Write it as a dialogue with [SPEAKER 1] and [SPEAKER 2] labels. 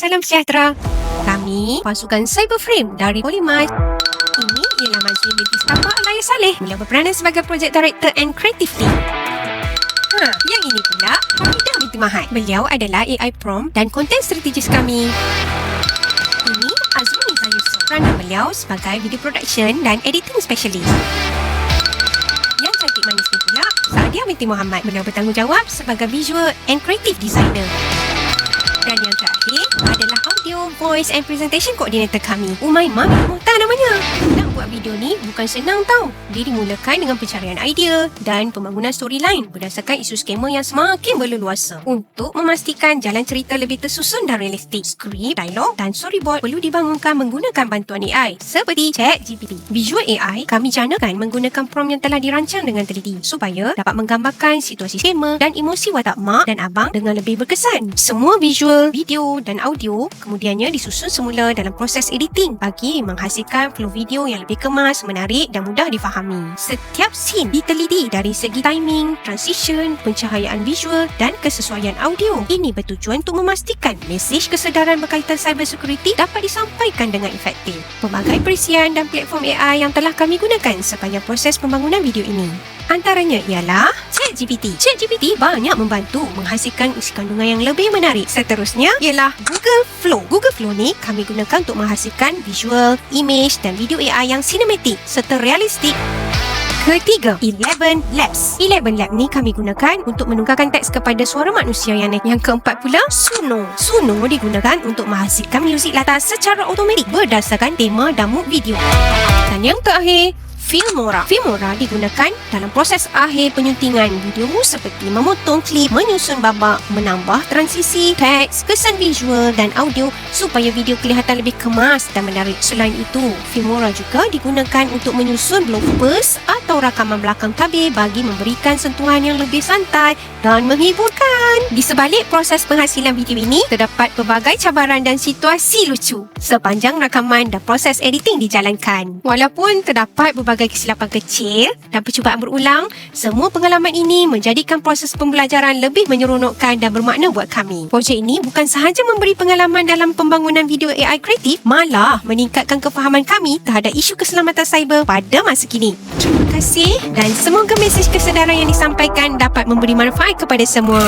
[SPEAKER 1] Salam sejahtera. Kami pasukan Cyberframe dari Polymas. Ini ialah Mazlin binti Setapak Alaya Saleh. Beliau berperanan sebagai Project Director and Creative Lead. Yang ini pula Hamidah binti Mahat. Beliau adalah AI Prompt dan Content Strategist kami. Ini Azrul Yusuf. Peranan beliau sebagai Video Production dan Editing Specialist. Yang cantik manis ni pula Saadia binti Muhammad. Beliau bertanggungjawab sebagai Visual and Creative Designer. Dan yang terakhir adalah Audio, Voice and Presentation Coordinator kami, Umaymah Muhtar namanya. Nak buat video ni bukan senang tau. Dia dimulakan dengan pencarian idea dan pembangunan storyline berdasarkan isu skema yang semakin berleluasa. Untuk memastikan jalan cerita lebih tersusun dan realistik, skrip, dialog dan storyboard perlu dibangunkan menggunakan bantuan AI seperti ChatGPT. Visual AI kami janakan menggunakan prompt yang telah dirancang dengan teliti supaya dapat menggambarkan situasi skema dan emosi watak mak dan abang dengan lebih berkesan. Semua visual, video dan audio kemudiannya disusun semula dalam proses editing bagi menghasilkan flow video yang lebih kemas, menarik dan mudah difahami. Setiap scene diteliti dari segi timing, transition, pencahayaan visual dan kesesuaian audio. Ini bertujuan untuk memastikan mesej kesedaran berkaitan cyber security dapat disampaikan dengan efektif. Pelbagai perisian dan platform AI yang telah kami gunakan sepanjang proses pembangunan video ini. Antaranya ialah ChatGPT. ChatGPT banyak membantu menghasilkan isi kandungan yang lebih menarik. Seterusnya ialah Google Flow. Google Flow ni kami gunakan untuk menghasilkan visual, image dan video AI yang sinematik serta realistik. Ketiga, Eleven Labs. Eleven Lab ni kami gunakan untuk menungkarkan teks kepada suara manusia yang naik. Yang keempat pula, Suno. Suno digunakan untuk menghasilkan muzik latar secara automatik berdasarkan tema dan mood video. Dan yang terakhir, Filmora. Filmora digunakan dalam proses akhir penyuntingan video seperti memotong klip, menyusun babak, menambah transisi, teks, kesan visual dan audio supaya video kelihatan lebih kemas dan menarik. Selain itu, Filmora juga digunakan untuk menyusun bloopers atau rakaman belakang tabir bagi memberikan sentuhan yang lebih santai dan menghiburkan. Di sebalik proses penghasilan video ini, terdapat pelbagai cabaran dan situasi lucu sepanjang rakaman dan proses editing dijalankan. Walaupun terdapat berbagai kesilapan kecil dan percubaan berulang, semua pengalaman ini menjadikan proses pembelajaran lebih menyeronokkan dan bermakna buat kami. Projek ini bukan sahaja memberi pengalaman dalam pembangunan video AI kreatif, malah meningkatkan kefahaman kami terhadap isu keselamatan cyber pada masa kini. Terima kasih dan semoga mesej kesedaran yang disampaikan dapat memberi manfaat kepada semua.